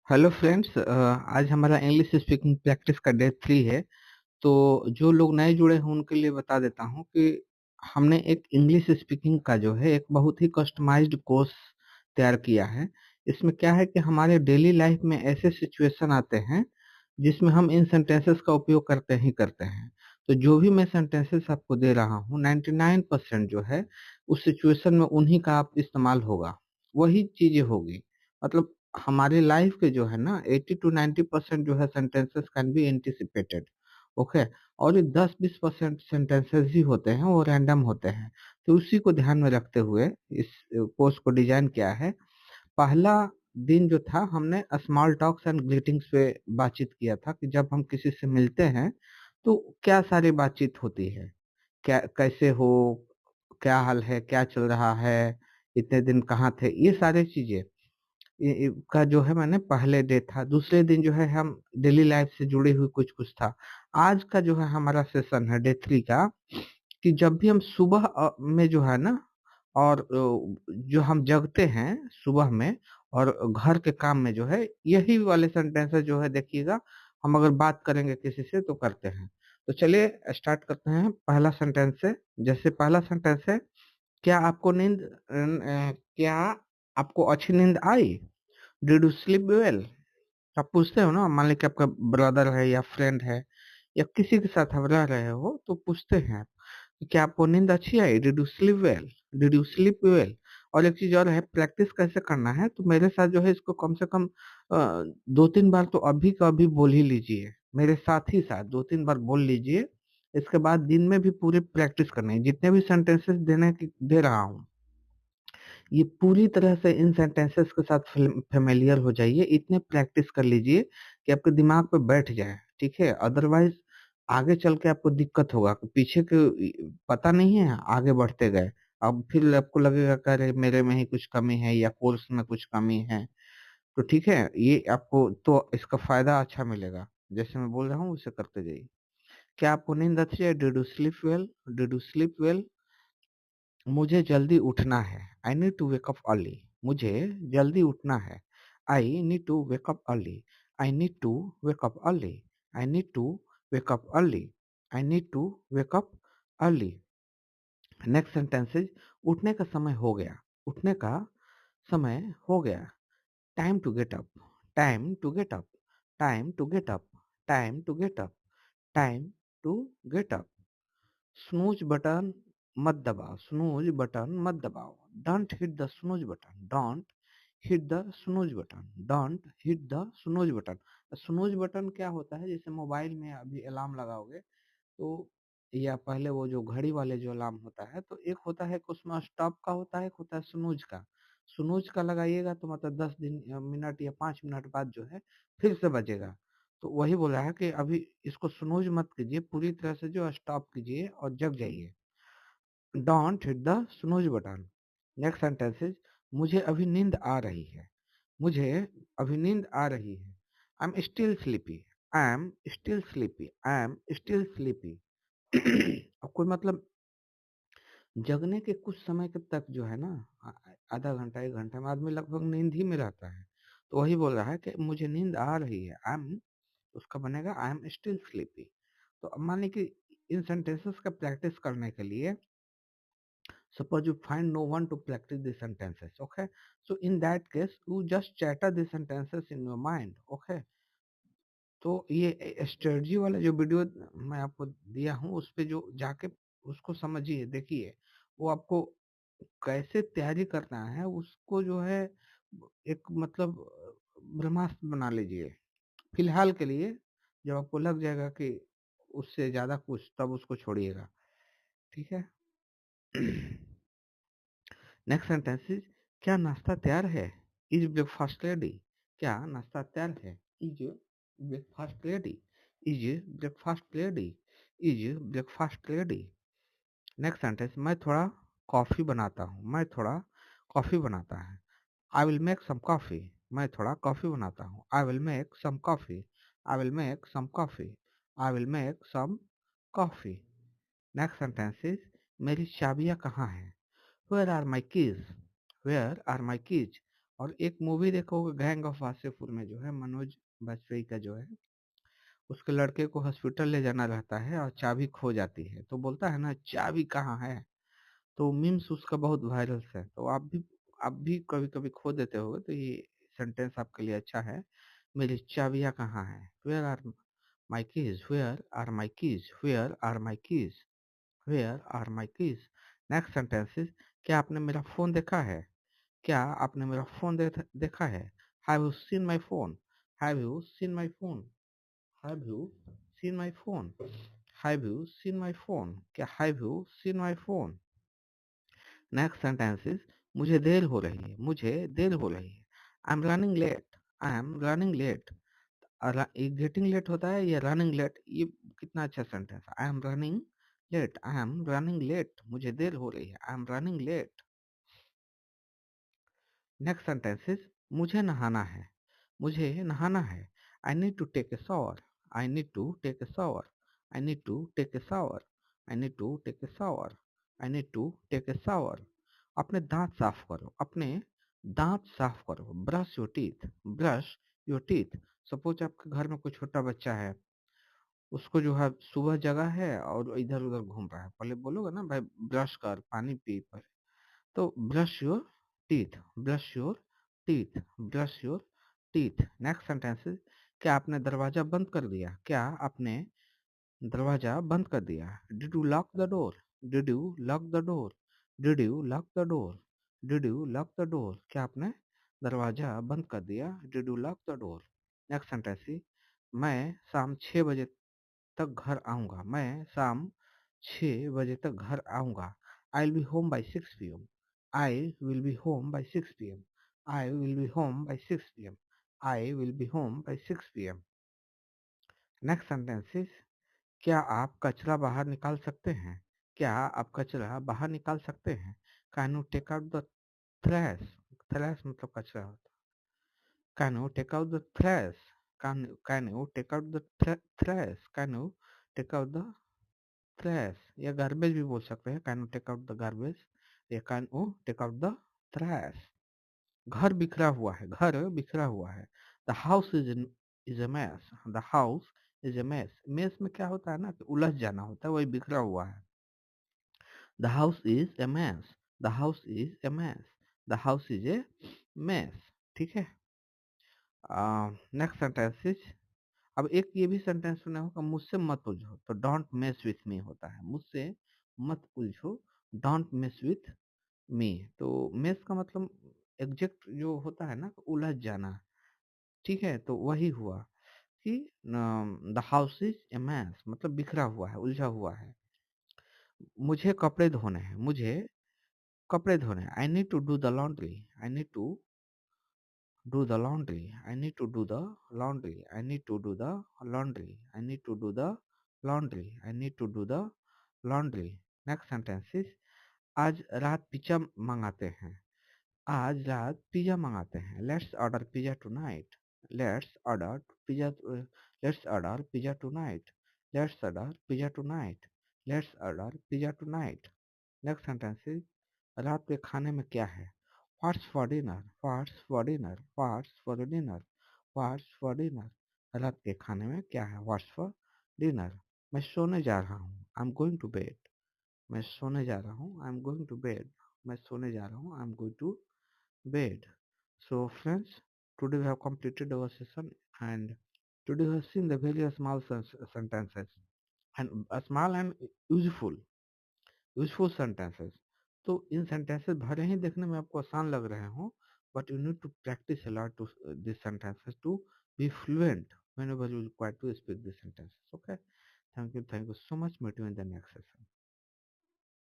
Hello friends, आज हमारा English speaking practice का डे 3 है। तो जो लोग नए जुड़े हैं उनके लिए बता देता हूँ कि हमने एक इंग्लिश स्पीकिंग का जो है एक बहुत ही कस्टमाइज्ड कोर्स तैयार किया है। इसमें क्या है कि हमारे डेली लाइफ में ऐसे सिचुएशन आते हैं जिसमें हम इन सेंटेंसेस का उपयोग करते ही करते हैं। तो जो भी मैं सेंटेंसेस आपको दे रहा हूँ 99% जो है उस सिचुएशन में उन्हीं का आप इस्तेमाल होगा, वही चीजें होगी। मतलब हमारी लाइफ के जो है ना 80 to 90% जो है sentences can be anticipated. Okay. और ये 10-20% सेंटेंसेस ही होते हैं, वो रैंडम होते हैं। तो उसी को ध्यान में रखते हुए इस कोर्स को डिजाइन किया है। पहला दिन जो था हमने स्मॉल टॉक्स एंड ग्रीटिंग्स पे बातचीत किया था कि जब हम किसी से मिलते हैं तो क्या सारी बातचीत होती है। क्या, कैसे हो, क्या हाल है, क्या चल रहा है, इतने दिन कहाँ थे, ये सारी चीजें का जो है मैंने पहले डे था। दूसरे दिन जो है हम डेली लाइफ से जुड़ी हुई कुछ कुछ था। आज का जो है हमारा सेशन है डे 3 का, कि जब भी हम सुबह में जो है ना, और जो हम जगते हैं सुबह में और घर के काम में जो है यही वाले सेंटेंसेस जो है देखिएगा, हम अगर बात करेंगे किसी से तो करते हैं। तो चलिए स्टार्ट करते हैं पहला सेंटेंस से। जैसे पहला सेंटेंस है, क्या आपको क्या आपको अच्छी नींद आई? Did you sleep well? आप पूछते हो ना, मान लीजिए कि आपका ब्रदर है या फ्रेंड है या किसी के साथ आप रह रहे हो तो पूछते हैं कि क्या आपको नींद अच्छी आई? Did you sleep well? Did you sleep well? और एक चीज और है, प्रैक्टिस कैसे करना है, तो मेरे साथ जो है इसको कम से कम 2-3 बार तो अभी का अभी बोल ही लीजिए। मेरे साथ ही साथ 2-3 बार बोल लीजिए। इसके बाद दिन में भी पूरी प्रैक्टिस करनी है। जितने भी सेंटेंसेस देने की दे रहा हूँ, ये पूरी तरह से इन सेंटेंसेस के साथ फेमिलियर हो जाइए। इतने प्रैक्टिस कर लीजिए कि आपके दिमाग पे बैठ जाए, ठीक है? अदरवाइज आगे चल के आपको दिक्कत होगा कि पीछे के पता नहीं है, आगे बढ़ते गए। अब फिर आपको लगेगा कि अरे मेरे में ही कुछ कमी है या कोर्स में कुछ कमी है। तो ठीक है, ये आपको तो इसका फायदा अच्छा मिलेगा। जैसे मैं बोल रहा हूँ उसे करते जाइए। क्या आपको नींद अच्छी है? Did you sleep well? Did you sleep well? मुझे जल्दी उठना है। I need to wake up early. मुझे जल्दी उठना है। I need to wake up early. I need to wake up early. I need to wake up early. I need to wake up early. Next sentence is, उठने का समय हो गया। उठने का समय हो गया। Time to get up. Time to get up. Time to get up. Time to get up. Time to get up. Snooze button मत दबाओ। स्नूज बटन मत दबाओ। Don't hit the snooze button. Don't hit the snooze button. Don't hit the snooze button. Snooze button क्या होता है? जैसे mobile में अभी अलार्म लगाओगे तो, या पहले वो जो घड़ी वाले जो अलार्म होता है, तो एक होता है कि उसमें स्टॉप का होता है, एक होता है स्नूज का। स्नूज का लगाइएगा तो मतलब 10 मिनट या 5 मिनट बाद जो है फिर से बजेगा। तो वही बोला है कि अभी इसको स्नूज मत कीजिए, पूरी तरह से जो स्टॉप कीजिए और जग जाइए। Don't hit the snooze button. Next sentence is, मुझे अभी नींद आ रही है। मुझे अभी नींद आ रही है। I am still sleepy. I am still sleepy. I am still sleepy. अब कोई मतलब जगने के कुछ समय के तक जो है ना, आधा घंटा 1 घंटा में आदमी लगभग नींद ही में रहता है। तो वही बोल रहा है कि मुझे नींद आ रही है। आई एम, उसका बनेगा आई एम स्टिल स्लीपी। तो अब मान लीजिए कि इन सेंटेंसेस का प्रैक्टिस करने के लिए, suppose you find no one to practice the sentences, okay, so in that case you just chatter the sentences in your mind, okay। तो ये स्ट्रेटजी वाला जो वीडियो मैं आपको दिया हूँ उस पे जो जाके उसको समझिए, देखिए वो आपको कैसे तैयारी करना है उसको जो है एक मतलब ब्रह्मास्त्र बना लीजिए फिलहाल के लिए। जब आपको लग जाएगा कि उससे ज्यादा कुछ, तब उसको छोड़िएगा, ठीक है? नेक्स्ट सेंटेंस इज, क्या नाश्ता तैयार है? Is breakfast ready? क्या नाश्ता तैयार है? Is breakfast ready? Is breakfast ready? Is breakfast ready? Next sentence, मैं थोड़ा कॉफी बनाता हूँ। मैं थोड़ा कॉफी बनाता है। I will make some coffee. मैं थोड़ा कॉफी बनाता हूँ। I will make some coffee. I will make some coffee. I will make some coffee. Next sentence is, मेरी चाबियाँ कहाँ हैं? Where are my keys? Where are my keys? और एक movie देखोगे गैंग ऑफ वासेपुर में जो है मनोज बाजपेयी का जो है उसके लड़के को हॉस्पिटल ले जाना रहता है और चाबी खो जाती है तो बोलता है ना चाबी कहाँ है। तो मीम्स उसका बहुत वायरल है तो आप भी कभी कभी खो देते होगे तो ये सेंटेंस आपके लिए अच्छा है। मेरी चाबियाँ कहाँ है, where are my keys, where are my keys, where are my keys, where are my keys. Next sentence is क्या आपने मेरा फोन देखा है, क्या आपने मेरा फोन देखा है। Have you seen my phone, have you seen my phone, have you seen my phone, have you seen my phone, क्या have you seen my phone. Next sentence is मुझे देर हो रही है, मुझे देर हो रही है। I am running late, I am running late. Getting late होता है या रनिंग लेट, ये कितना अच्छा सेंटेंस है। I am running late, I am running late, मुझे देर हो रही है, I am running late. Next sentence is मुझे नहाना है, मुझे नहाना है। I need to take a shower, I need to take a shower, I need to take a shower, I need to take a shower, I need to take a shower. अपने दांत साफ करो, अपने दांत साफ करो। Brush your teeth, brush your teeth. Suppose आपके घर में कोई छोटा बच्चा है, उसको जो है सुबह जगा है और इधर उधर घूम रहा है, पहले बोलोगे ना भाई ब्रश कर, पानी पी पर। तो brush your teeth, brush your teeth, brush your teeth. Next sentence, क्या आपने दरवाजा बंद कर दिया, क्या आपने दरवाजा बंद कर दिया। Did you lock the door, did you lock the door, did you lock the door, did you lock the door, क्या आपने दरवाजा बंद कर दिया, did you lock the door. Next sentence, मैं शाम 6 बजे तक घर आऊँगा, मैं शाम 6 बजे तक घर आऊँगा। I will be home by 6 p.m. I will be home by 6 p.m. I will be home by 6 p.m. I will be home by 6 p.m. Next sentence, क्या आप कचरा बाहर निकाल सकते हैं, क्या आप कचरा बाहर निकाल सकते हैं। Can you take out the trash, trash मतलब कचरा होता है। Can you take out the trash, can you take out the trash, can you take out the trash या गार्बेज भी बोल सकते हैं। Can you take out the garbage या can you take out the trash. घर बिखरा हुआ है, घर बिखरा हुआ है। The house is a mess, the house is a mess. Mess में क्या होता है ना कि उलझ जाना होता है, वही बिखरा हुआ है। The house is a mess, the house is a mess, the house is a mess. ठीक है। नेक्स्ट सेंटेंस इज, अब एक ये भी सेंटेंस सुना होगा, मुझसे मत उलझो, तो डोंट मेस विथ मी होता है। मुझसे मत उलझो, डोंट मेस विथ मी। तो मेस का मतलब एग्जैक्ट जो होता है ना उलझ जाना। ठीक है, तो वही हुआ कि the house is a mess मतलब बिखरा हुआ है, उलझा हुआ है। मुझे कपड़े धोने हैं, मुझे कपड़े धोने हैं। I need to do the laundry, I need to do the laundry. I need to do the laundry. I need to do the laundry. I need to do the laundry. I need to do the laundry. Next sentence is, आज रात pizza मंगाते हैं, आज रात pizza मंगाते हैं। Let's order pizza tonight. Let's order pizza. Let's order pizza tonight. Let's order pizza tonight. Let's order pizza tonight. Next sentence is, रात के खाने में क्या है। What's for dinner, what's for dinner, what's for dinner, what's for dinner. रात के खाने में क्या है, व्हाट्स फॉर डिनर। मैं सोने जा रहा हूँ, I am going to bed. मैं सोने जा रहा हूँ, I am going to bed. मैं सोने जा रहा हूँ, I am going to bed. So friends, today we have completed our session, and today we have seen the various small sentences and small and useful useful sentences. तो इन sentences भले ही देखने में आपको आसान लग रहे हों, but you need to practise a lot to these sentences to be fluent whenever you require to speak these sentences. Okay, thank you so much. Meet you in the next session.